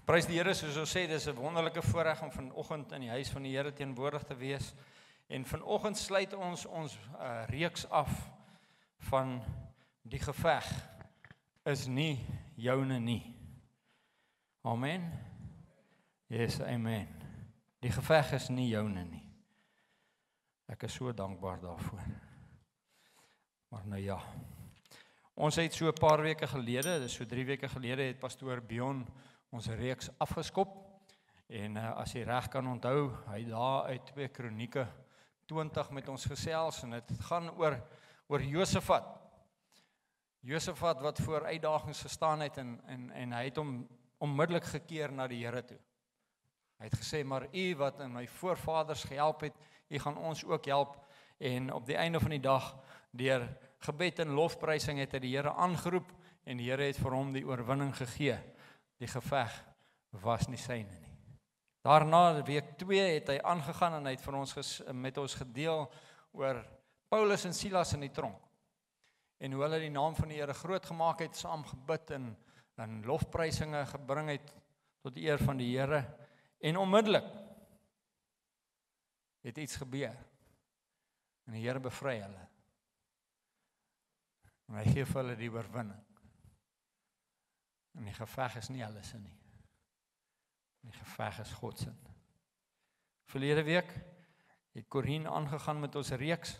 Prys die Here, soos ons sê, dis 'n wonderlike voorreg om vanoggend in die huis van die Here teenwoordig te wees. En vanoggend sluit ons reeks af van die geveg is nie joune nie. Amen. Yes, amen. Die geveg is nie joune nie. Ek is so dankbaar daarvoor. Maar nou ja. Ons het so 'n paar weke gelede, dis so 3 weke gelede, het pastoor Bjorn ons reeks afgeskop. En as jy reg kan onthou, hy daar uit 2 Kronieke 20 met ons gesels en dit gaan oor Josafat. Josafat wat voor uitdagings gestaan het en hy het hom onmiddellik gekeer na die Here toe. Hy het gesê, maar u wat in my voorvaders gehelp het, u gaan ons ook help. En op die einde van die dag, deur gebed en lofprysing het hy die Here aangeroep en die Here het vir hom die oorwinning gegee. Die geveg was nie syne nie. Daarna, week 2, het hy aangegaan en hy het vir ons met ons gedeel oor Paulus en Silas in die tronk. En hoe hulle die naam van die Here groot gemaak het, saam gebid en lofprysinge gebring het tot die eer van die Here. En onmiddellik het iets gebeur. En die Here bevry hulle. En hy gee vir hulle die oorwinning. En die geveg is nie hulle se nie. Die geveg is God se. Verlede week het Corine aangegaan met ons reeks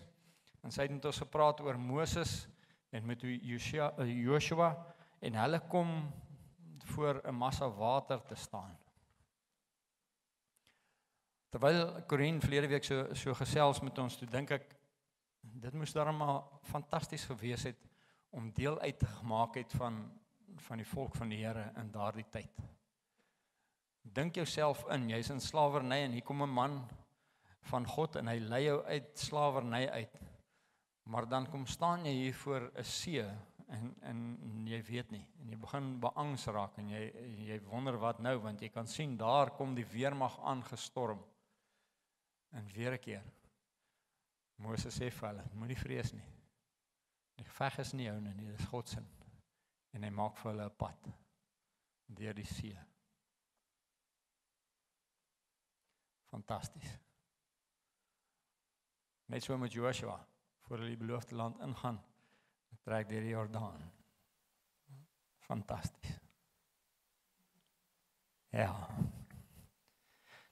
en sy het met ons gepraat oor Moses en met Joshua en hulle kom voor 'n massa water te staan. Terwyl Corine verlede week so gesels met ons, toe dink ek dit moes darmal fantasties gewees het om deel uit te gemaak het van die volk van die Here in daardie tyd. Dink jouself in, jy's in slawerny en hier kom 'n man van God en hy lei jou uit slawerny uit. Maar dan kom staan jy hier voor 'n see en jy weet nie. En jy begin beangs raak en jy wonder wat nou, want jy kan sien daar kom die weermag aangestorm. En weer 'n keer. Moses sê vir hulle, moenie vrees nie. Die geveg is nie joune nie, dit is God se. En hy maak vir hulle 'n pad deur die see. Fantasties. Net so met Joshua, voor hulle die beloofde land ingaan, trek deur die Jordaan. Fantasties. Ja.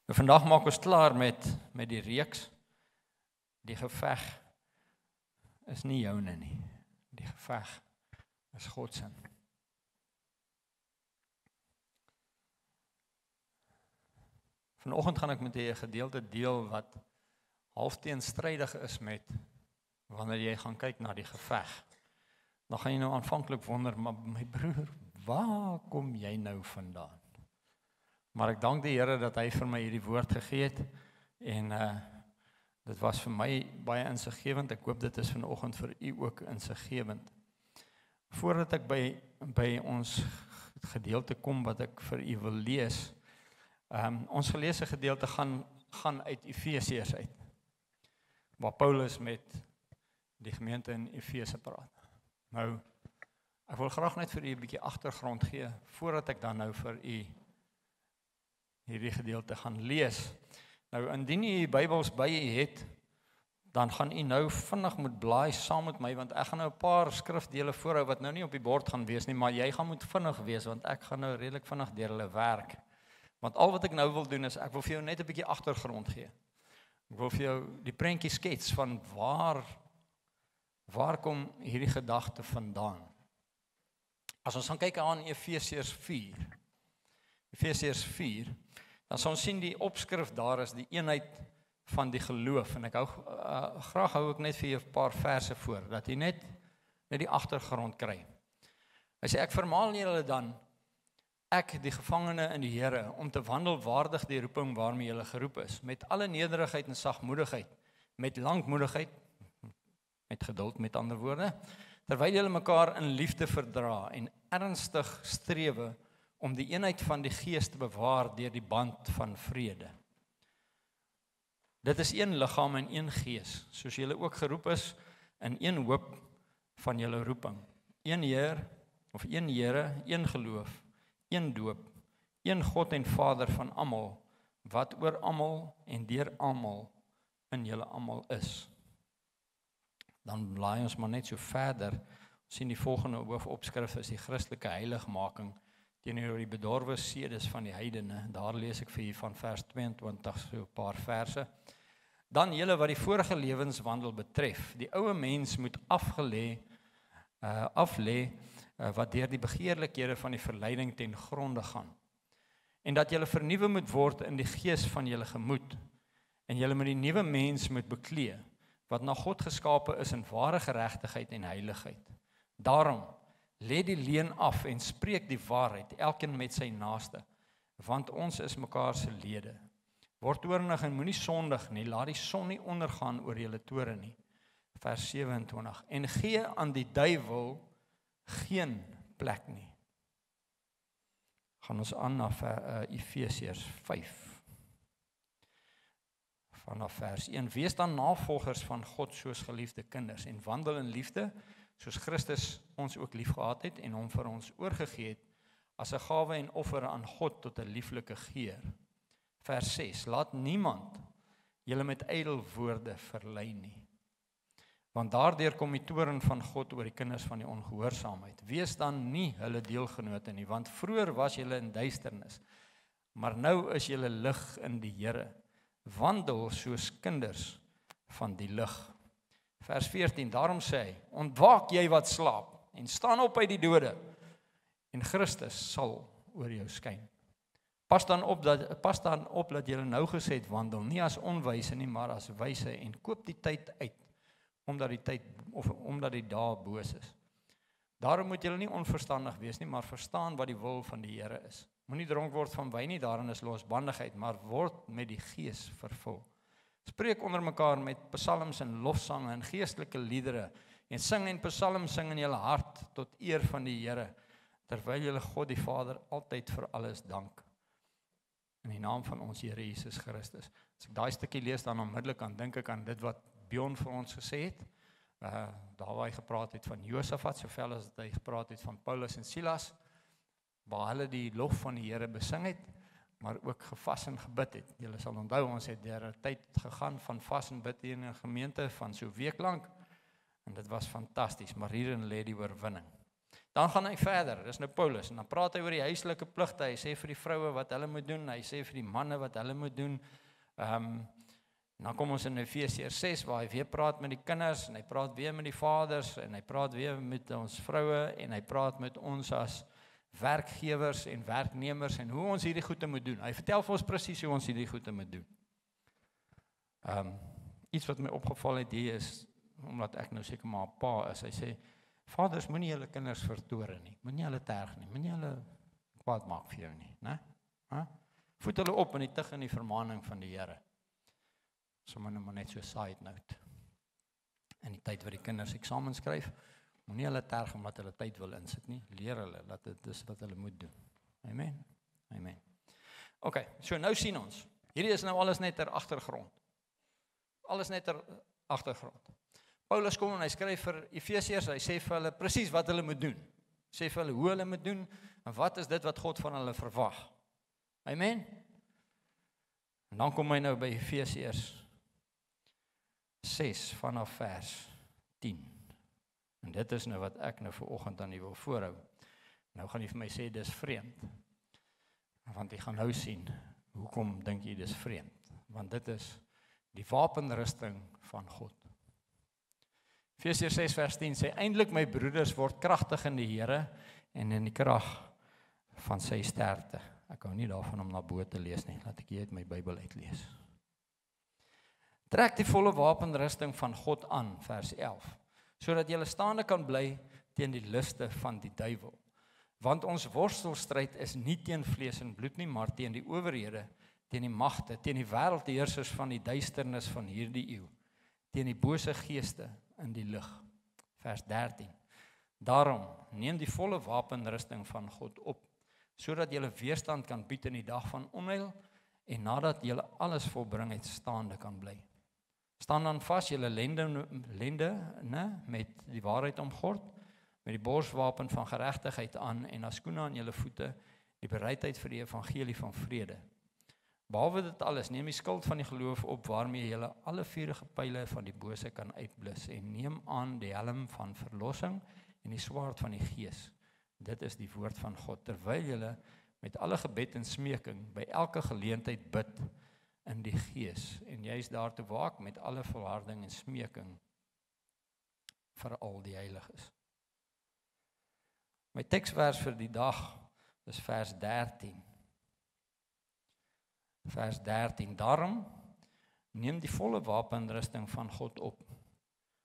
Nou vandag maak ons klaar met die reeks. Die geveg is nie joune nie. Die geveg is God se. Vanoggend gaan ek met julle 'n gedeelte deel wat half teenstrydig is met wanneer jy gaan kyk na die geveg. Dan gaan jy nou aanvanklik wonder, maar my broer, waar kom jy nou vandaan? Maar ek dank die Here dat hy vir my hierdie woord gegee het en dit was vir my baie insiggewend. Ek hoop dit is vanoggend vir u ook insiggewend. Voordat ek by ons gedeelte kom wat ek vir u wil lees, ons geleesde gedeelte gaan uit Efesiërs uit, waar Paulus met die gemeente in Efese praat. Nou, ek wil graag net vir u 'n bietjie agtergrond gee, voordat ek dan nou vir u hierdie gedeelte gaan lees. Nou, indien u Bybels by u het, dan gaan u nou vinnig moet blaai saam met my, want ek gaan nou 'n paar skrifdele voorhou wat nou nie op die bord gaan wees nie, maar jy gaan moet vinnig wees, want ek gaan nou redelik vinnig deur hulle werk. Want al wat ek nou wil doen is, ek wil vir jou net 'n bietjie agtergrond gee. Ek wil vir jou die prentjie skets van waar kom hierdie gedagte vandaan. As ons gaan kyk aan Efesiërs 4, dan sal ons sien die opskrif daar is die eenheid van die geloof. En ek graag hou ek net vir jou 'n paar verse voor, dat jy net die agtergrond kry. Hy sê, ek vermaal julle dan, ek die gevangene in die Here, om te wandel waardig die roeping waarmee julle geroep is, met alle nederigheid en sagmoedigheid, met lankmoedigheid, met geduld, met ander woorde, terwyl julle mekaar in liefde verdra en ernstig strewe om die eenheid van die gees te bewaar deur die band van vrede. Dit is een liggaam en een gees, soos julle ook geroep is in een hoop van julle roeping. Een Heer, een geloof, een doop, een God en Vader van almal, wat oor almal en deur almal in julle almal is. Dan blaai ons maar net so verder. Ons sien die volgende hoofopskrif is die Christelike heiligmaking teenoor die bedorwe sedes van die heidene. Daar lees ek vir u van vers 22, so 'n paar verse. Dan julle wat die vorige lewenswandel betref, die ou mens moet aflê wat deur die begeerlikhede van die verleiding ten gronde gaan. En dat julle vernuwe moet word in die gees van julle gemoed, en julle met die nuwe mens moet beklee, wat na God geskape is in ware geregtigheid en heiligheid. Daarom, lê die leuen af en spreek die waarheid, elkeen met sy naaste, want ons is mekaar se lede. Word toornig en moenie sondig nie, laat die son nie ondergaan oor julle toorn nie. Vers 27, en gee aan die duiwel geen plek nie. Gaan ons aan na Efesiërs 5. Vanaf vers 1, wees dan navolgers van God soos geliefde kinders, en wandel in liefde, soos Christus ons ook lief gehad het, en hom vir ons oorgegee het, as 'n gawe en offer aan God tot 'n lieflike geur. Vers 6, laat niemand julle met ydel woorde verlei nie, want daardeur kom die toorn van God oor die kinders van die ongehoorsaamheid. Wees dan nie hulle deelgenote nie, want vroeër was julle in duisternis, maar nou is julle lig in die Here. Wandel soos kinders van die lig. Vers 14, daarom sê hy, ontwaak jy wat slaap, en staan op uit die dode, en Christus sal oor jou skyn. Pas dan op dat julle nou gesed wandel, nie as onwyse nie, maar as wyse, en koop die tyd uit, omdat die dae boos is. Daarom moet julle nie onverstandig wees nie, maar verstaan wat die wil van die Here is. Moenie dronk word van wyn nie, daarin is losbandigheid, maar word met die Gees vervul. Spreek onder mekaar met psalms en lofsange en geestelike liedere, en sing en psalms sing in julle hart tot eer van die Here, terwyl julle God die Vader altyd vir alles dank. In die naam van ons Here Jesus Christus. As ek daai stukkie lees, dan onmiddellik aan dink ek aan dit wat Bjorn vir ons gesê het. Daar waar hy gepraat het van Josafat, soveel as hy gepraat het van Paulus en Silas, waar hulle die lof van die Here besing het, maar ook gevas en gebid het. Julle sal onthou, ons het deur 'n tyd gegaan van vas en bid hier in 'n gemeente van so 'n week lank, en dit was fantasties, maar hierin lê die oorwinning. Dan gaan hy verder, dis nou Paulus, en dan praat hy oor die huislike pligte, hy sê vir die vroue wat hulle moet doen, hy sê vir die manne wat hulle moet doen. Dan kom ons in Efesiërs 6, waar hy weer praat met die kinders, en hy praat weer met die vaders, en hy praat weer met ons vroue, en hy praat met ons as werkgewers en werknemers, en hoe ons hierdie goede moet doen. Hy vertel vir ons presies hoe ons hierdie goede moet doen. Iets wat my opgeval het hier is, omdat ek nou seker maar 'n pa is, hy sê, vaders, moenie julle kinders vertoren nie, moenie hulle terg nie, moenie hulle kwaad maak vir jou nie, né? Voed hulle op in die tug en die vermaaning van die Here. Sommer nou maar net so side note. In die tyd wat die kinders eksamen skryf, moenie hulle terg omdat hulle tyd wil insit nie, leer hulle dat dit is wat hulle moet doen. Amen. Amen. Ok, so nou sien ons, hierdie is nou alles net ter agtergrond. Alles net ter agtergrond. Paulus kom en hy skryf vir Efesiërs, hy sê vir hulle presies wat hulle moet doen. Hy sê vir hulle hoe hulle moet doen, en wat is dit wat God van hulle verwag. Amen. En dan kom hy nou by Efesiërs 6 vanaf vers 10. En dit is nou wat ek nou vanoggend aan u wil voorhou. Nou gaan u vir my sê dis vreemd. Want jy gaan nou sien, hoekom dink jy dis vreemd? Want dit is die wapenrusting van God. Efesiërs 6 vers 10 sê, eindelik my broeders, word kragtig in die Here en in die krag van sy sterkte. Ek hou nie daarvan om na bo te lees nie, laat ek hier uit my Bybel uitlees. Trek die volle wapenrusting van God aan, vers 11, sodat jy staande kan bly teen die liste van die duiwel. Want ons worstelstryd is nie teen vlees en bloed nie, maar teen die owerhede, teen die magte, teen die wêreldheersers van die duisternis van hierdie eeu, teen die bose geeste in die lig. Vers 13. Daarom neem die volle wapenrusting van God op, sodat jy weerstand kan bied in die dag van onheil, en nadat jy alles volbring het, staande kan bly. Staan dan vas julle lende met die waarheid omgord, met die borswapen van geregtigheid aan, en as skoene aan julle voete, die bereidheid vir die evangelie van vrede. Behalwe dit alles, neem die skild van die geloof op waarmee julle alle vuurige pyle van die bose kan uitblus en neem aan die helm van verlossing en die swaard van die Gees. Dit is die woord van God, terwyl julle met alle gebed en smeking by elke geleentheid bid in die Gees en jy is daar te waak met alle volharding en smeking vir al die heiliges. My teksvers vir die dag is vers 13. Vers 13, daarom neem die volle wapenrusting van God op,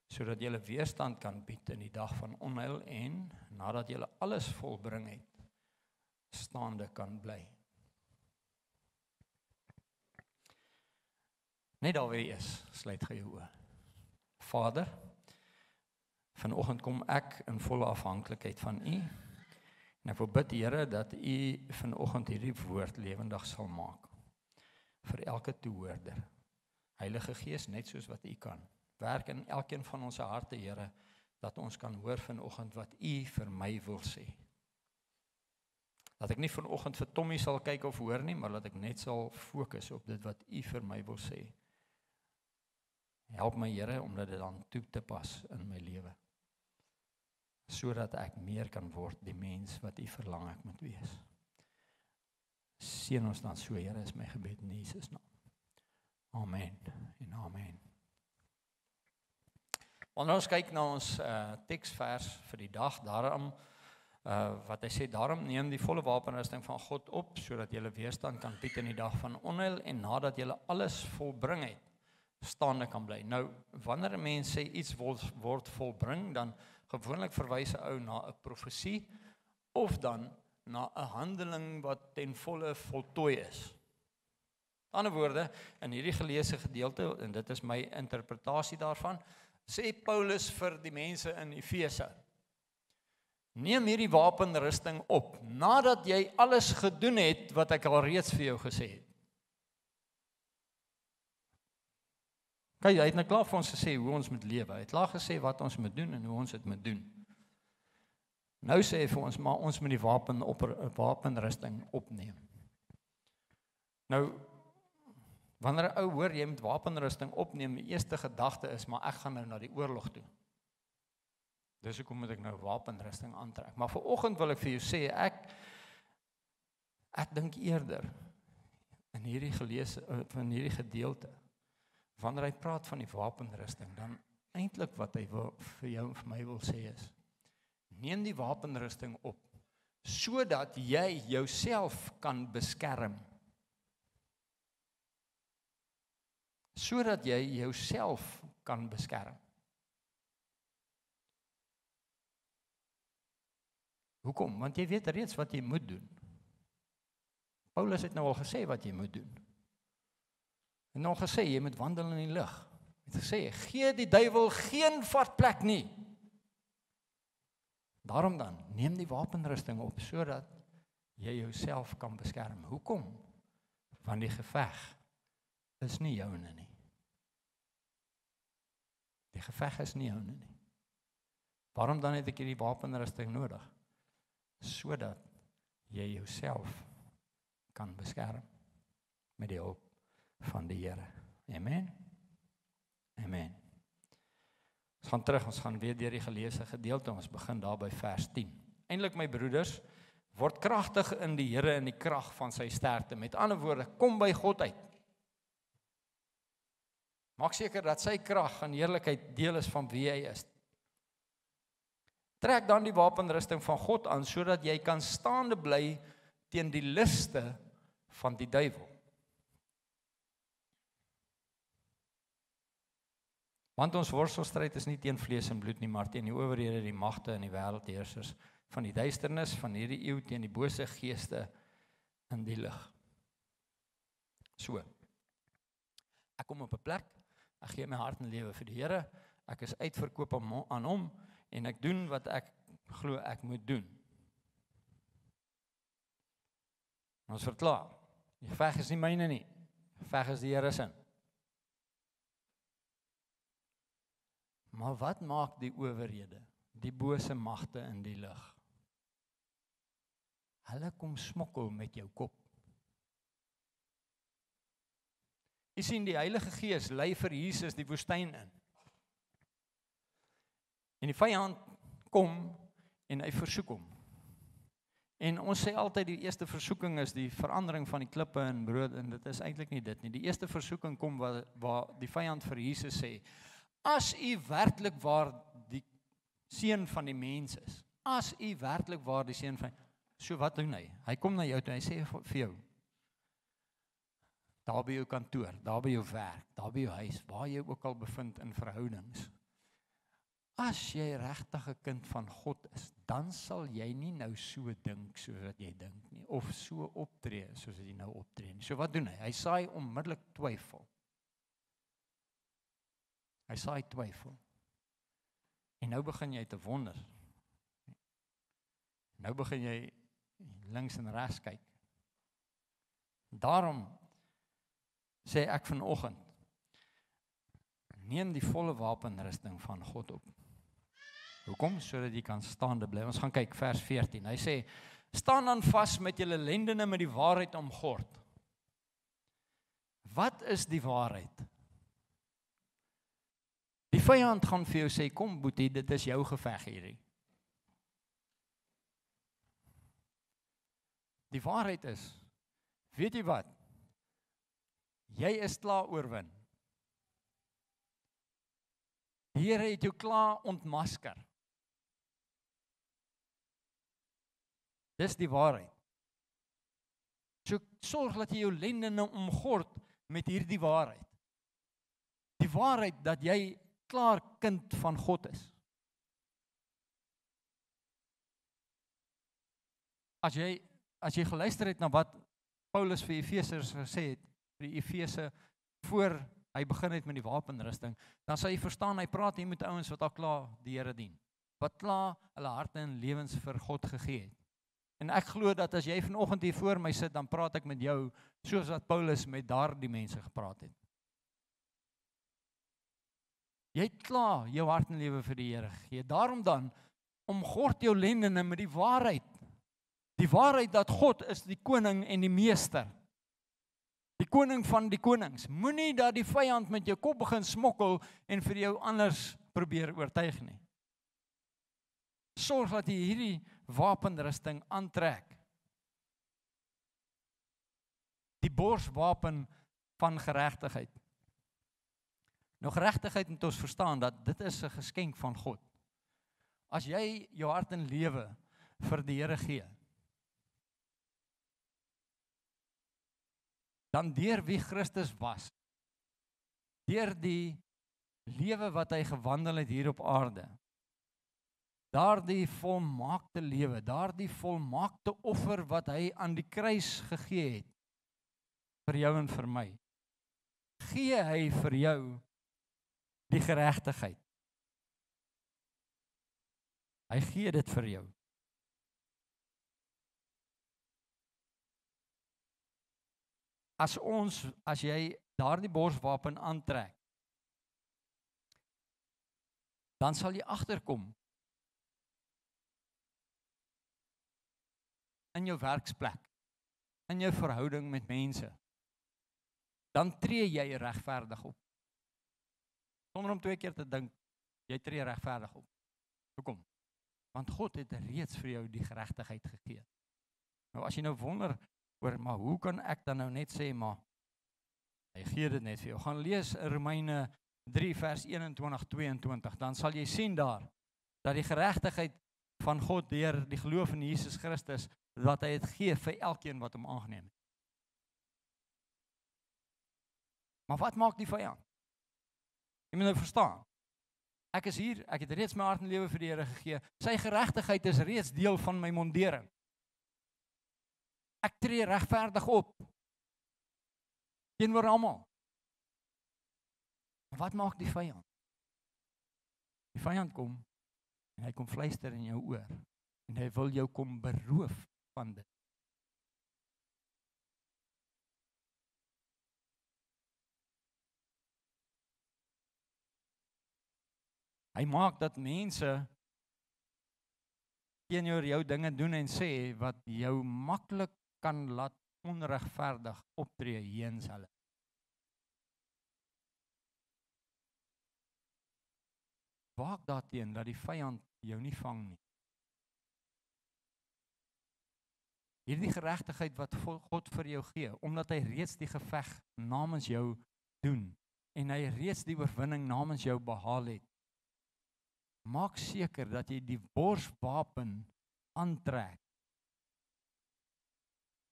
sodat julle weerstand kan bied in die dag van onheil en, nadat julle alles volbring het, staande kan bly. Net daar waar jy is, sluit jy jou oë. Vader, vanoggend kom ek in volle afhanklikheid van U, en ek wil bid, Here, dat U vanoggend hierdie woord lewendig sal maak, vir elke toehoorder. Heilige Gees, net soos wat U kan, werk in elkeen van ons harte, Here, dat ons kan hoor vanoggend wat U vir my wil sê. Dat ek nie vanoggend vir Tommy sal kyk of hoor nie, maar dat ek net sal fokus op dit wat U vir my wil sê. Help my, Here, om dit dan toe te pas in my lewe, sodat ek meer kan word die mens wat U verlang ek moet wees. Seën ons dan so, Here, is my gebed in Jesus naam. Amen en amen. Wanneer ons kyk na ons teksvers vir die dag, daarom, wat hy sê, daarom neem die volle wapenrusting van God op, sodat julle weerstand kan bied in die dag van onheil, en nadat julle alles volbring het, staande kan bly. Nou, wanneer 'n mens sê iets word volbring, dan gewoonlik verwys 'n ou na 'n profesie, of dan na 'n handeling wat ten volle voltooi is. Aan die ander woorde, in hierdie geleesde gedeelte, en dit is my interpretasie daarvan, sê Paulus vir die mense in Efese, neem hierdie wapenrusting op, nadat jy alles gedoen het, wat ek al reeds vir jou gesê het. Kyk, hy het nou klaar vir ons gesê hoe ons moet lewe, hy het klaar gesê wat ons moet doen, en hoe ons dit moet doen. Nou sê hy vir ons, maar ons moet die wapenrusting opneem. Nou, wanneer 'n ou hoor, jy moet wapenrusting opneem, die eerste gedagte is, maar ek gaan nou na die oorlog toe. Dis hoekom moet ek nou wapenrusting aantrek. Maar vanoggend wil ek vir jou sê, ek dink eerder, in hierdie gedeelte, wanneer hy praat van die wapenrusting, dan eintlik wat hy wil vir jou en vir my wil sê is, neem die wapenrusting op, sodat jy jouself kan beskerm. Sodat jy jouself kan beskerm. Hoekom? Want jy weet reeds wat jy moet doen. Paulus het nou al gesê wat jy moet doen. En nou gesê, jy moet wandel in die lig. Hy het gesê, gee die duiwel geen vatplek nie. Daarom dan, neem die wapenrusting op, sodat jy jouself kan beskerm. Hoekom? Want die geveg is nie joune nie. Die geveg is nie joune nie. Waarom dan het ek hierdie wapenrusting nodig? Sodat jy jouself kan beskerm met die hulp van die Here. Amen. Amen. Ons gaan terug, ons gaan weer deur die geleesde gedeelte, ons begin daar by vers 10. Eintlik my broeders, word kragtig in die Here in die krag van sy sterkte. Met ander woorde, kom by God uit. Maak seker dat sy krag en heerlikheid deel is van wie hy is. Trek dan die wapenrusting van God aan, sodat jy kan staande bly teen die liste van die duiwel. Want ons worstelstryd is nie teen vlees en bloed nie, maar teen die owerhede, die magte en die wêreldheersers van die duisternis van hierdie eeu, teen die bose geeste in die lig. So, ek kom op 'n plek, ek gee my hart en lewe vir die Here, ek is uitverkoop aan hom, en ek doen wat ek glo ek moet doen. Ons verklaar, die geveg is nie myne nie, die geveg is die Here se. Maar wat maak die owerhede, die bose magte in die lig? Hulle kom smokkel met jou kop. Jy sien, die Heilige Gees lei vir Jesus die woestyn in. En die vyand kom en hy versoek hom. En ons sê altyd die eerste versoeking is die verandering van die klippe in brood, en dit is eintlik nie dit nie. Die eerste versoeking kom waar die vyand vir Jesus sê, as u werklik waar die seun van die mens is, as u werklik waar die seun van, so wat doen hy? Hy kom na jou toe, hy sê vir jou, daar by jou kantoor, daar by jou werk, daar by jou huis, waar jy ook al bevind in verhoudings, as jy regtig 'n kind van God is, dan sal jy nie nou so dink soos wat jy dink nie, of so optree soos wat jy nou optree nie. So wat doen hy? Hy saai onmiddellik twyfel. Hy saai twyfel. En nou begin jy te wonder. Nou begin jy links en regs kyk. Daarom sê ek vanoggend, neem die volle wapenrusting van God op. Hoekom? Sodat jy kan staande bly. Ons gaan kyk vers 14. Hy sê, staan dan vas met julle lendene met die waarheid omgord. Wat is die waarheid? Die vyand gaan vir jou sê, kom boetie, dit is jou geveg hierdie. Die waarheid is, weet jy wat? Jy is klaar oorwin. Die Here het jou klaar ontmasker. Dis die waarheid. So sorg dat jy jou lendene omgord met hierdie waarheid. Die waarheid dat jy klaar kind van God is. As jy geluister het na wat Paulus vir Efesiërs gesê het, vir die Efese voor hy begin het met die wapenrusting, dan sal jy verstaan, hy praat hier met ouens wat al klaar die Here dien, wat klaar hulle harte en lewens vir God gegee het. En ek glo dat as jy vanoggend hier voor my sit, dan praat ek met jou, soos wat Paulus met daardie mense gepraat het. Jy het klaar jou hart en lewe vir die Here gegee, daarom dan, omgord jou lendene met die waarheid. Die waarheid dat God is die koning en die meester. Die koning van die konings. Moenie dat die vyand met jou kop begin smokkel en vir jou anders probeer oortuig nie. Sorg dat jy hierdie wapenrusting aantrek. Die borswapen van geregtigheid. Nou geregtigheid moet ons verstaan dat dit is 'n geskenk van God. As jy jou hart en lewe vir die Here gee, dan deur wie Christus was, deur die lewe wat hy gewandel het hier op aarde, daardie volmaakte lewe, daardie volmaakte offer wat hy aan die kruis gegee het, vir jou en vir my, gee hy vir jou die geregtigheid. Hy gee dit vir jou. As jy daardie borswapen aantrek, dan sal jy agterkom in jou werksplek, in jou verhouding met mense. Dan tree jy regverdig op. Sonder om 2 keer te dink, jy tree regverdig op. Hoekom? Want God het reeds vir jou die geregtigheid gegee. Nou as jy nou wonder oor, maar hoe kan ek dan nou net sê, maar hy gee dit net vir jou. Gaan lees Romeine 3 vers 21-22, dan sal jy sien daar, dat die geregtigheid van God deur die geloof in Jesus Christus, dat hy het gee vir elkeen wat hom aangeneem het. Maar wat maak die vyand? Jy moet nou verstaan, ek is hier, ek het reeds my hart en lewe vir die Here gegee, sy geregtigheid is reeds deel van my mondering. Ek tree regverdig op, teenoor almal. Maar wat maak die vyand? Die vyand kom, en hy kom fluister in jou oor, en hy wil jou kom beroof van dit. Hy maak dat mense teenoor jou dinge doen en sê wat jou maklik kan laat onregverdig optree heens hulle. Waak daarteen dat die vyand jou nie vang nie. Hierdie geregtigheid wat God vir jou gee, omdat hy reeds die geveg namens jou doen en hy reeds die oorwinning namens jou behaal het. Maak seker dat jy die borswapen aantrek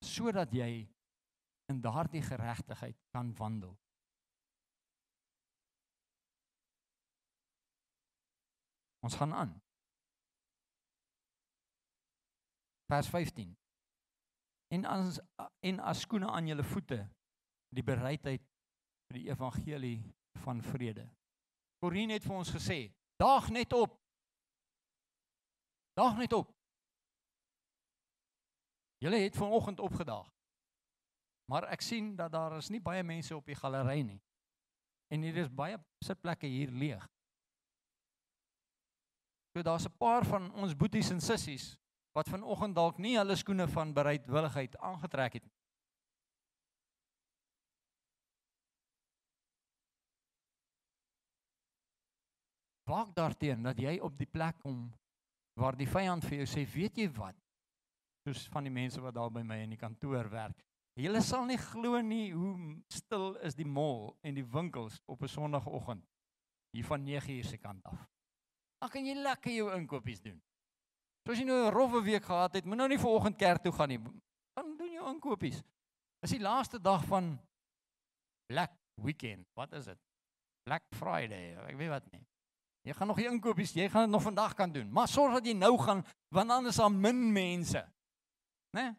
sodat jy in daardie geregtigheid kan wandel. Ons gaan aan. Vers 15. En as skoene aan julle voete, die bereidheid vir die evangelie van vrede. Corine het vir ons gesê, daag net op. Daag net op. Julle het vanoggend opgedaag. Maar ek sien dat daar is nie baie mense op die galery nie. En hier is baie sitplekke hier leeg. So daar's 'n paar van ons boeties en sissies wat vanoggend dalk nie hulle skoene van bereidwilligheid aangetrek het nie. Waak daarteen dat jy op die plek kom waar die vyand vir jou sê, weet jy wat? Soos van die mense wat daar by my in die kantoor werk. Julle sal nie glo nie hoe stil is die mall en die winkels op 'n Sondagoggend hier van 9:00 se kant af. Dan kan jy lekker jou inkopies doen. Soos jy nou 'n rowwe week gehad het, moet nou nie vanoggend kerk toe gaan nie. Dan doen jou inkopies. Dis die laaste dag van Black Weekend. Wat is dit? Black Friday. Ek weet wat nie. Jy gaan nog die inkopies, jy gaan dit nog vandag kan doen. Maar sorg dat jy nou gaan, want anders is daar min mense. Né?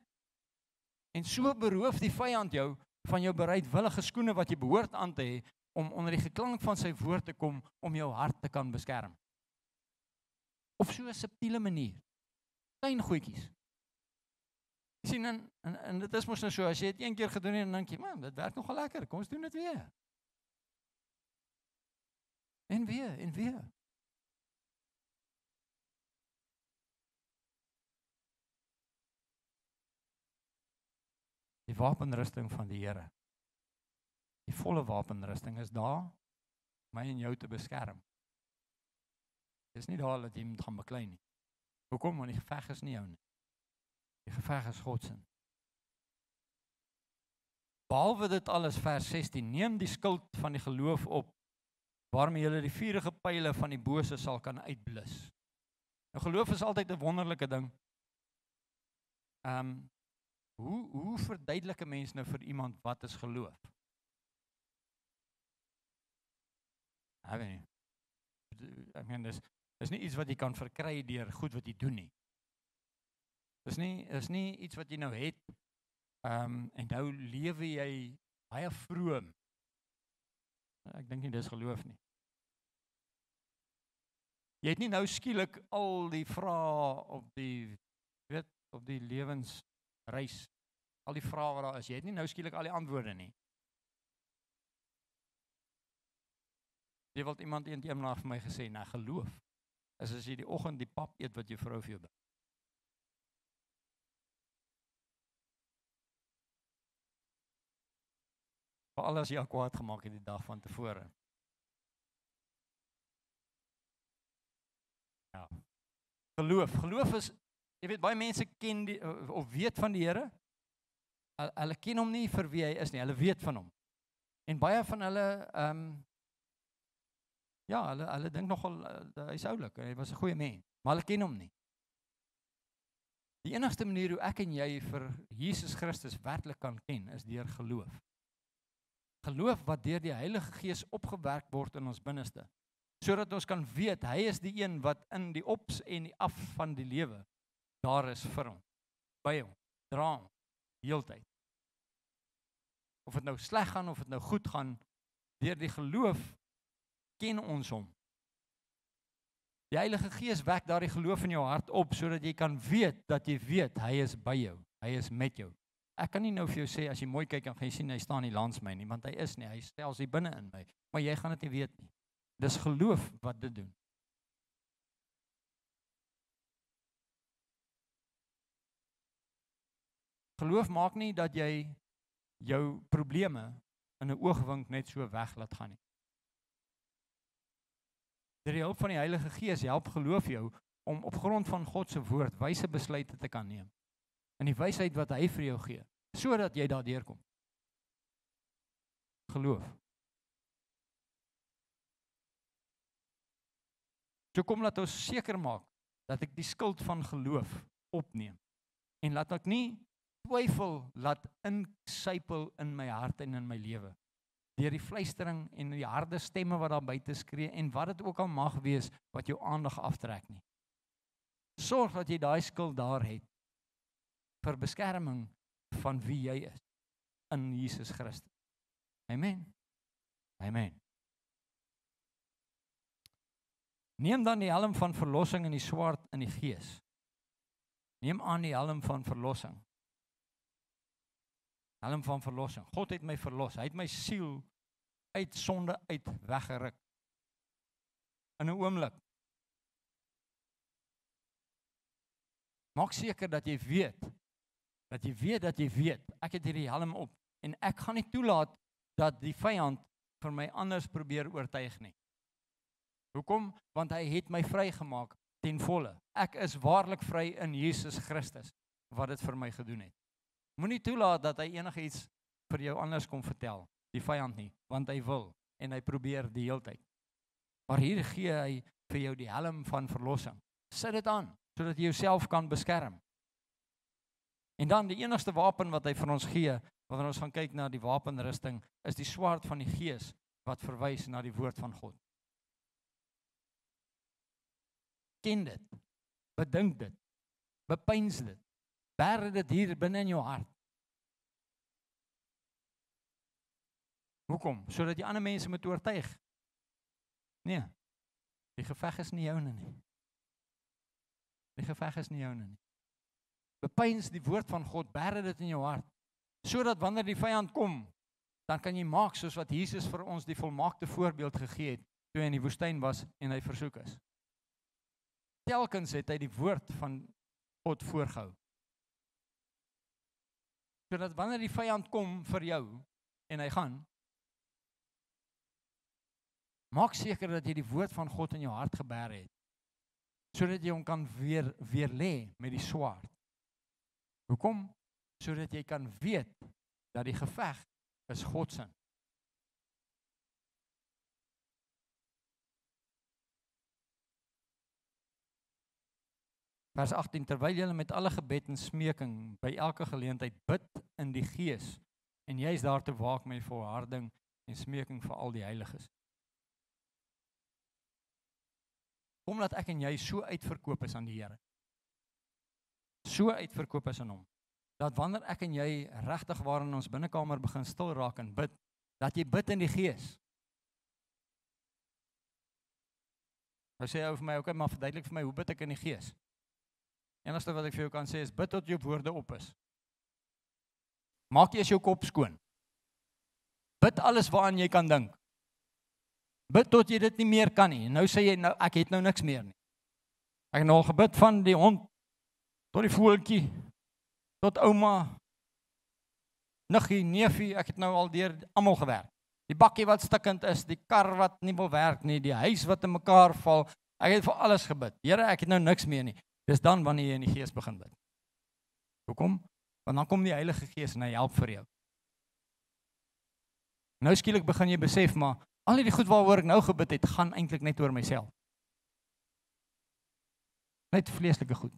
En so beroof die vyand jou van jou bereidwillige skoene wat jy behoort aan te hê om onder die geklank van sy woord te kom om jou hart te kan beskerm. Op so 'n subtiele manier. Klein goedjies. Jy sien en dit is mos nou so as jy dit een keer gedoen het en dan dink jy, man, dit werk nogal lekker. Kom ons doen dit weer. En weer. Die wapenrusting van die Here. Die volle wapenrusting is daar om my en jou te beskerm. Dis nie daar dat jy moet gaan beklei nie. Hoekom? Want die geveg is nie jou nie. Die geveg is God se. Behalwe dit alles, vers 16, neem die skild van die geloof op, waarmee julle die vuurige pyle van die bose sal kan uitblus. Nou geloof is altyd 'n wonderlike ding. Hoe verduidelik 'n mens nou vir iemand wat is geloof? Ek weet nie. Ek meen dis nie iets wat jy kan verkry deur goed wat jy doen nie. Dis nie iets wat jy nou het. En nou lewe jy baie vroom. Ek dink nie dis geloof nie. Jy het nie nou skielik al die vrae op die lewensreis, al die vrae wat daar is, jy het nie nou skielik al die antwoorde nie. Jy wil iemand eendag vir my gesê, nou geloof is as jy die oggend die pap eet wat jou vrou vir jou bring. Veral as jy al kwaad gemaak het die dag van tevore. Ja. Geloof is, jy weet, baie mense ken of weet van die Here. Hulle ken hom nie vir wie hy is nie, hulle weet van hom. En baie van hulle, hulle dink nogal, hy is oulik, hy was 'n goeie mens, maar hulle ken hom nie. Die enigste manier hoe ek en jy vir Jesus Christus werklik kan ken, is deur geloof. Geloof wat deur die Heilige Gees opgewerk word in ons binneste, sodat ons kan weet, hy is die een wat in die ops en die af van die lewe daar is vir hom, by hom, dra hom, heeltyd. Of dit nou sleg gaan, of dit nou goed gaan, deur die geloof ken ons hom. Die Heilige Gees wek daardie geloof in jou hart op, sodat jy kan weet, dat jy weet, hy is by jou, hy is met jou. Ek kan nie nou vir jou sê, as jy mooi kyk, dan gaan jy sien, hy staan nie langs my nie, want hy is nie, hy stel sy binne in my, maar jy gaan dit nie weet nie. Dis geloof wat dit doen. Geloof maak nie dat jy jou probleme in 'n oogwink net so weg laat gaan nie. Deur die hulp van die Heilige Gees help geloof jou om op grond van God se woord wyse besluite te kan neem. In die wysheid wat hy vir jou gee, sodat jy daardeur kom. Geloof. So kom laat ons seker maak dat ek die skuld van geloof opneem en laat ek nie twyfel laat insypel in my hart en in my lewe. Deur die fluistering en die harde stemme wat daar buite skree en wat dit ook al mag wees wat jou aandag aftrek nie. Sorg dat jy daai skuld daar het vir beskerming van wie jy is in Jesus Christus. Amen. Amen. Neem dan die helm van verlossing en die swaard in die gees. Neem aan die helm van verlossing. Helm van verlossing. God het my verlos. Hy het my siel uit sonde uit weggeruk. In 'n oomblik. Maak seker dat jy weet, ek het hierdie helm op, en ek gaan nie toelaat dat die vyand vir my anders probeer oortuig nie. Hoekom? Want hy het my vrygemaak ten volle. Ek is waarlik vry in Jesus Christus, wat dit vir my gedoen het. Moenie toelaat dat hy enigiets vir jou anders kom vertel, die vyand nie, want hy wil, en hy probeer die hele tyd. Maar hier gee hy vir jou die helm van verlossing. Sit dit aan, sodat jy jouself kan beskerm. En dan die enigste wapen wat hy vir ons gee, wanneer ons gaan kyk na die wapenrusting, is die swaard van die Gees, wat verwys na die woord van God. Ken dit, bedink dit, bepeins dit, bære dit hier binne in jou hart. Hoekom? Sodat jy ander mense moet oortuig. Nee, die geveg is nie joune nie. Die geveg is nie joune nie. Bepeins die woord van God, bære dit in jou hart, sodat wanneer die vyand kom, dan kan jy maak soos wat Jesus vir ons die volmaakte voorbeeld gegee het, toe hy in die woestyn was en hy versoek is. Telkens het hy die woord van God voorgehou. Sodat wanneer die vyand kom vir jou, en hy gaan, maak seker dat jy die woord van God in jou hart gebêre het, sodat jy hom kan weer lê met die swaard. Hoekom? Sodat jy kan weet dat die geveg is God se. Vers 18, terwyl julle met alle gebed en smeking by elke geleentheid bid in die Gees, en jy is daar te waak met volharding en smeking vir al die heiliges. Kom laat ek en jy so uitverkoop is aan die Here. So uitverkoop is aan hom, dat wanneer ek en jy regtig waar in ons binnekamer begin stil raak en bid, dat jy bid in die Gees. Nou sê hy vir my, okay, maar verduidelik vir my, hoe bid ek in die Gees? Enigste wat ek vir jou kan sê is, bid tot jou woorde op is. Maak eers jou kop skoon. Bid alles waaraan jy kan dink. Bid tot jy dit nie meer kan nie. Nou sê jy, nou, ek het nou niks meer nie. Ek het nou al gebid van die hond, tot die voeltjie, tot ouma, niggie, neefie, ek het nou al deur almal gewerk. Die bakkie wat stikkend is, die kar wat nie wil werk nie, die huis wat in mekaar val, ek het vir alles gebid. Here, ek het nou niks meer nie. Dis dan wanneer jy in die Gees begin bid. Hoekom? Want dan kom die Heilige Gees en hy help vir jou. Nou skielik begin jy besef, maar al die goed waaroor ek nou gebid het, gaan eintlik net oor myself. Net vleeslike goed.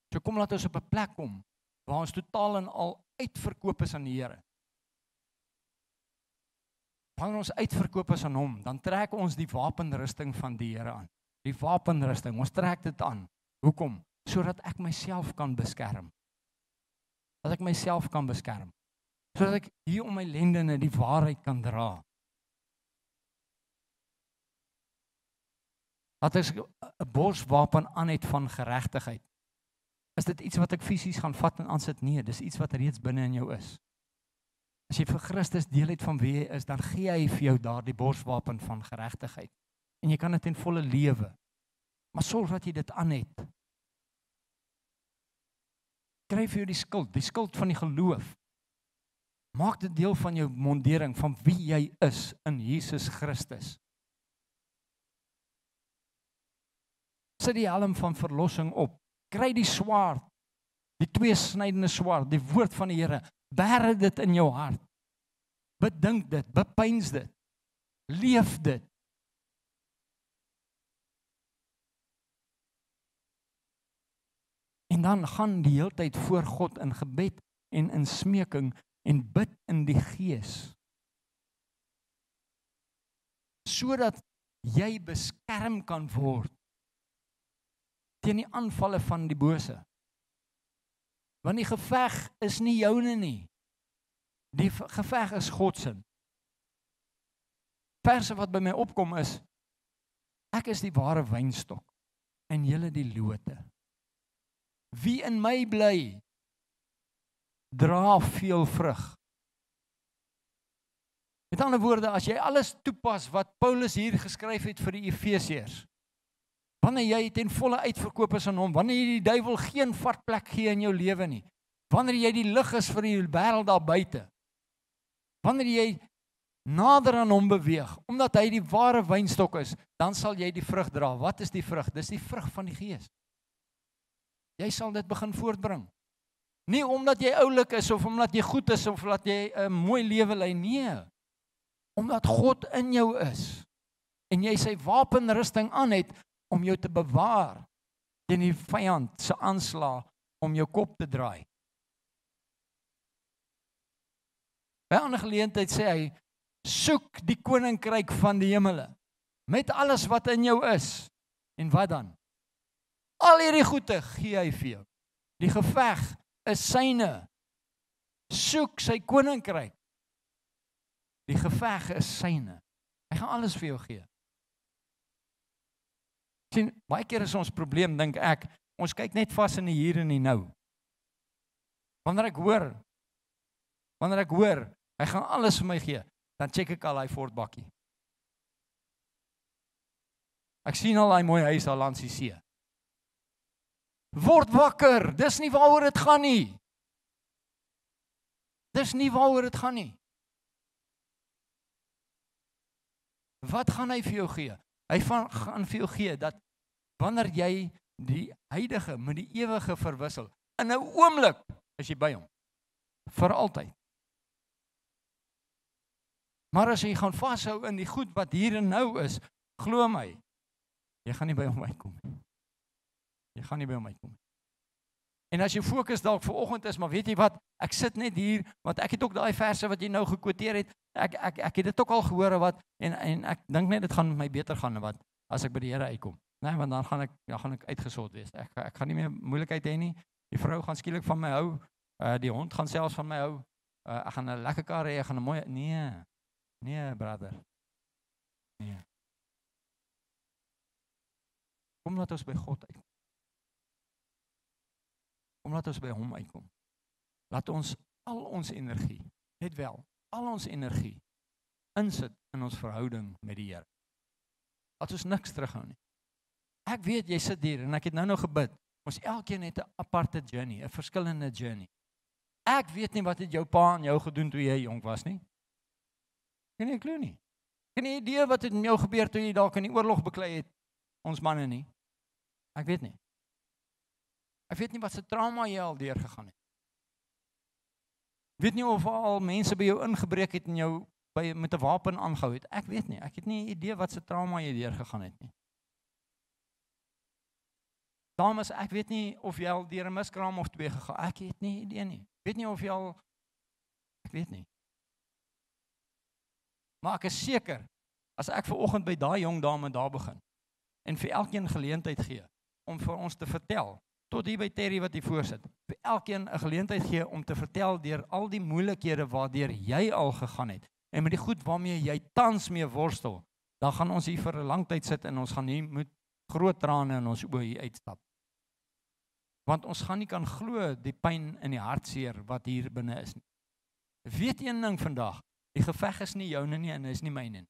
So kom laat ons op 'n plek kom, waar ons totaal en al uitverkoop is aan die Here. Wanneer ons uitverkoop is aan hom, dan trek ons die wapenrusting van die Here aan. Die wapenrusting, ons trek dit aan. Hoekom? Sodat ek myself kan beskerm. Dat ek myself kan beskerm. Sodat ek hier om my lendene die waarheid kan dra. Dat ek 'n borswapen aan het van geregtigheid. Is dit iets wat ek fisies gaan vat en aansit? Nee, dis iets wat reeds binne in jou is. As jy vir Christus deel het van wie jy is, dan gee hy vir jou daardie borswapen van geregtigheid. En jy kan dit in volle lewe. Maar sorg dat jy dit aan het. Kry vir jou die skuld van die geloof. Maak dit deel van jou mondering, van wie jy is in Jesus Christus. Sit die helm van verlossing op. Kry die swaard, die tweesnydende swaard, die woord van die Here. Bære dit in jou hart. Bedink dit, bepeins dit. Leef dit. En dan gaan die hele tyd voor God in gebed en in smeking en bid in die Gees. Sodat jy beskerm kan word teen die aanvalle van die bose. Want die geveg is nie joune nie. Die geveg is God se. Verse wat by my opkom is, ek is die ware wynstok en julle die lote. Wie in my bly, dra veel vrug. Met ander woorde, as jy alles toepas wat Paulus hier geskryf het vir die Efesiërs, wanneer jy ten volle uitverkoop is aan hom, wanneer jy die duiwel geen vatplek gee in jou lewe nie, wanneer jy die lig is vir die wêreld daar buite, wanneer jy nader aan hom beweeg, omdat hy die ware wynstok is, dan sal jy die vrug dra. Wat is die vrug? Dis die vrug van die Gees. Jy sal dit begin voortbring. Nie omdat jy oulik is, of omdat jy goed is, of omdat jy 'n mooi lewe lei, nee. Omdat God in jou is, en jy sy wapenrusting aan het, om jou te bewaar, teen die vyand se aanslag, om jou kop te draai. By 'n ander geleentheid sê hy, soek die koninkryk van die hemele, met alles wat in jou is, en wat dan? Al hierdie goede gee hy vir jou. Die geveg is syne. Soek sy koninkryk. Die geveg is syne. Hy gaan alles vir jou gee. Sien, baie keer is ons probleem, dink ek, ons kyk net vas in die hier en die nou. Wanneer ek hoor, hy gaan alles vir my gee, dan check ek al hy Ford-bakkie. Ek sien al hy mooi huis al langs die see. Word wakker, dis nie waaroor dit gaan nie. Dis nie waaroor dit gaan nie. Wat gaan hy vir jou gee? Hy gaan vir jou gee dat wanneer jy die huidige met die ewige verwissel, in 'n oomblik is jy by hom. Vir altyd. Maar as jy gaan vashou in die goed wat hier en nou is, glo my, jy gaan nie by hom uitkom nie. Jy gaan nie by hom uitkom. En as jy fokus dalk vanoggend is, maar weet jy wat, ek sit net hier, want ek het ook daai verse wat jy nou gekwoteer het, ek het dit ook al gehoor wat, en ek dink net dit gaan met my beter gaan, wat, as ek by die Here uitkom. Nee, want dan gaan ek uitgesort wees. Ek gaan nie meer moeilikheid hê nie, die vrou gaan skielik van my hou, die hond gaan selfs van my hou, ek gaan 'n lekker kar hê, ek gaan 'n mooi, nee brother, nee. Kom laat ons by God uitkom. Kom laat ons by hom uitkom. Laat ons al ons energie, net wel, al ons energie insit in ons verhouding met die Here. Laat ons niks terughou nie. Ek weet jy sit hier en ek het nou gebid. Ons elkeen het 'n aparte journey, 'n verskillende journey. Ek weet nie wat het jou pa aan jou gedoen toe jy jonk was nie. Geen nie klou nie. Geen idee wat het met jou gebeur toe jy dalk in die oorlog beklei het, ons manne nie. Ek weet nie. Ek weet nie wat se trauma jy al deurgegaan het. Ek weet nie of al mense by jou ingebreek het en jou met 'n wapen aangehou het. Ek weet nie. Ek het nie 'n idee wat se trauma jy deurgegaan het nie. Dames, ek weet nie of jy al deur 'n miskraam of 2 gegaan. Ek het nie idee nie. Ek weet nie of jy al, ek weet nie. Maar ek is seker, as ek vanoggend by daai jong dame daar begin, en vir elkeen geleentheid gee, om vir ons te vertel, tot hier by Terry wat hier voorsit, vir elkeen 'n geleentheid gee om te vertel deur al die moeilikhede waardeur jy al gegaan het, en met die goed waarmee jy tans mee worstel, dan gaan ons hier vir 'n lang tyd sit en ons gaan hier met groot trane in ons oë hier uitstap. Want ons gaan nie kan glo die pyn in die hartseer wat hier binne is nie. Weet een ding vandag, die geveg is nie joune nie en is nie myne nie.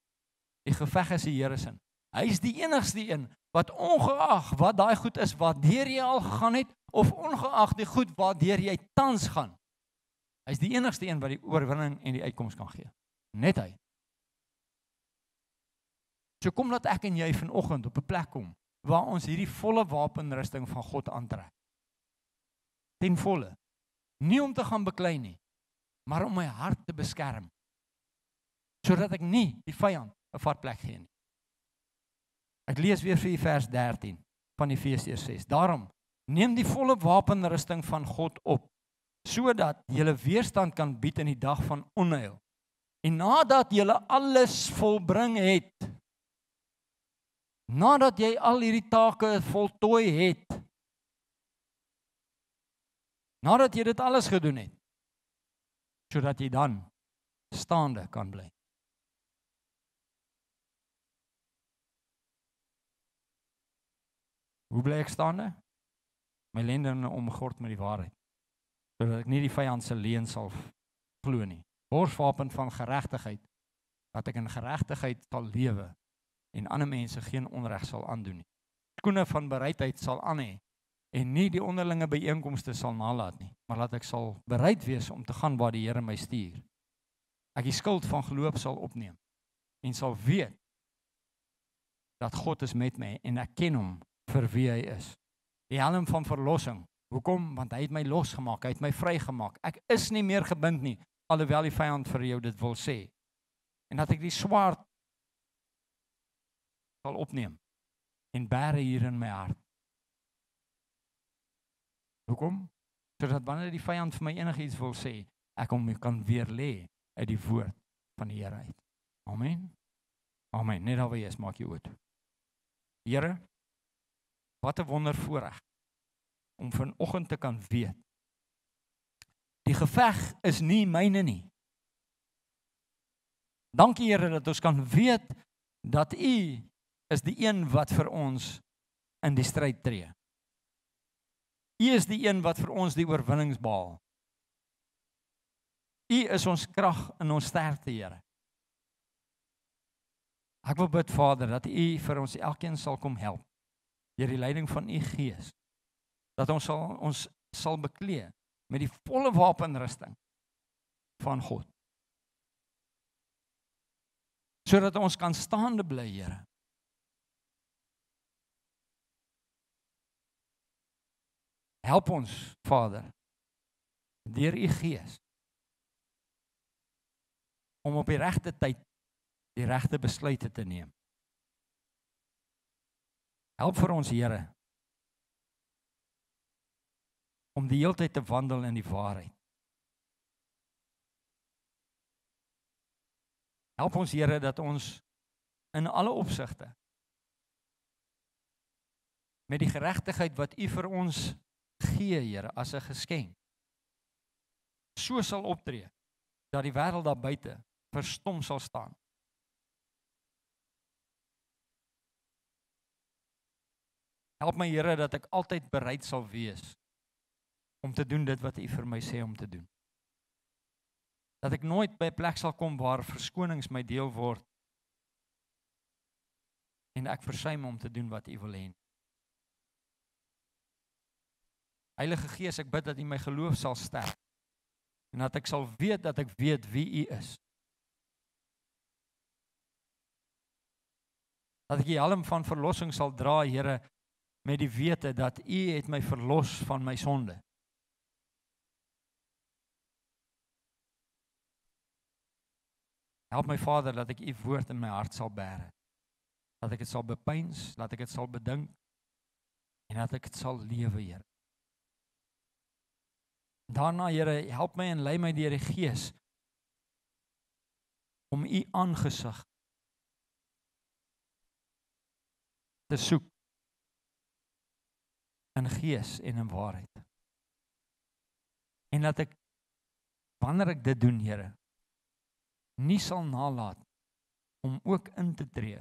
Die geveg is die Here se. Hy is die enigste een wat ongeag wat daai goed is waardeur jy al gegaan het of ongeag die goed waardeur jy tans gaan. Hy is die enigste een wat die oorwinning en die uitkoms kan gee. Net hy. So kom laat ek en jy vanoggend op 'n plek kom waar ons hierdie volle wapenrusting van God aantrek. Ten volle. Nie om te gaan beklei nie, maar om my hart te beskerm. Sodat ek nie die vyand 'n vatplek gee nie. Ek lees weer vir u vers 13 van Efesiërs 6. Daarom, neem die volle wapenrusting van God op, sodat julle weerstand kan bied in die dag van onheil. En nadat julle alles volbring het, nadat jy al hierdie take voltooi het, nadat jy dit alles gedoen het, sodat jy dan staande kan bly. Hoe bly ek staande? My lendene omgord met die waarheid, sodat ek nie die vyand se leuen sal glo nie. Borswapen van geregtigheid, dat ek in geregtigheid sal lewe en ander mense geen onreg sal aandoen nie. Skoene van bereidheid sal aan hê en nie die onderlinge byeenkomste sal nalat nie, maar laat ek sal bereid wees om te gaan waar die Here my stuur. Ek die skild van geloof sal opneem en sal weet dat God is met my en ek ken hom vir wie hy is. Die helm van verlossing. Hoekom? Want hy het my losgemaak, hy het my vrygemaak. Ek is nie meer gebind nie, alhoewel die vyand vir jou dit wil sê. En dat ek die swaard sal opneem en bære hier in my hart. Hoekom? Sodat wanneer die vyand vir my enigiets wil sê, ek hom kan weer lê uit die woord van die Here uit. Amen. Amen. Net daar waar jy is, maak jy oop. Here, wat 'n wondervoorreg om vanoggend te kan weet. Die geveg is nie myne nie. Dankie Here dat ons kan weet dat U is die een wat vir ons in die stryd tree. U is die een wat vir ons die oorwinnings behaal. U is ons krag in ons sterkte, Here. Ek wil bid, Vader, dat U vir ons elkeen sal kom help deur die leiding van U Gees, dat ons sal beklee met die volle wapenrusting van God, sodat ons kan staande bly, Here. Help ons, Vader, deur U Gees, om op die regte tyd die regte besluite te neem. Help vir ons, Here, om die hele tyd te wandel in die waarheid. Help ons, Here, dat ons in alle opsigte met die geregtigheid wat U vir ons gee, Here, as 'n geskenk, so sal optree dat die wêreld daar buite verstom sal staan. Help my, Here, dat ek altyd bereid sal wees om te doen dit wat U vir my sê om te doen. Dat ek nooit by 'n plek sal kom waar verskonings my deel word en ek versuim om te doen wat U wil hê. Heilige Gees, ek bid dat U my geloof sal sterk en dat ek sal weet dat ek weet wie U is. Dat ek die helm van verlossing sal dra, Here, met die wete dat U het my verlos van my sonde. Help my, Vader, dat ek U woord in my hart sal bære. Dat ek dit sal bepeins, dat ek dit sal bedink en dat ek dit sal lewe, Here. Daarna, Here, help my en lei my deur die Gees om U aangesig te soek in gees en in waarheid. En dat ek, wanneer ek dit doen, Here, nie sal nalat om ook in te tree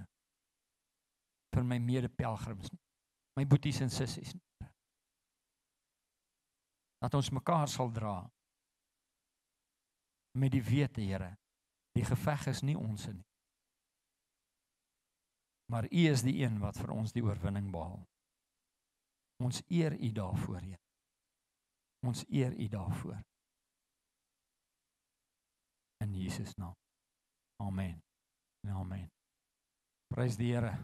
vir my mede-pelgrims, my boeties en sissies. Dat ons mekaar sal dra met die wete, Here, die geveg is nie ons nie. Maar U is die een wat vir ons die oorwinning behaal. Ons eer U daarvoor, Here. Ons eer U daarvoor. In Jesus naam. Amen. En amen. Prys die Here.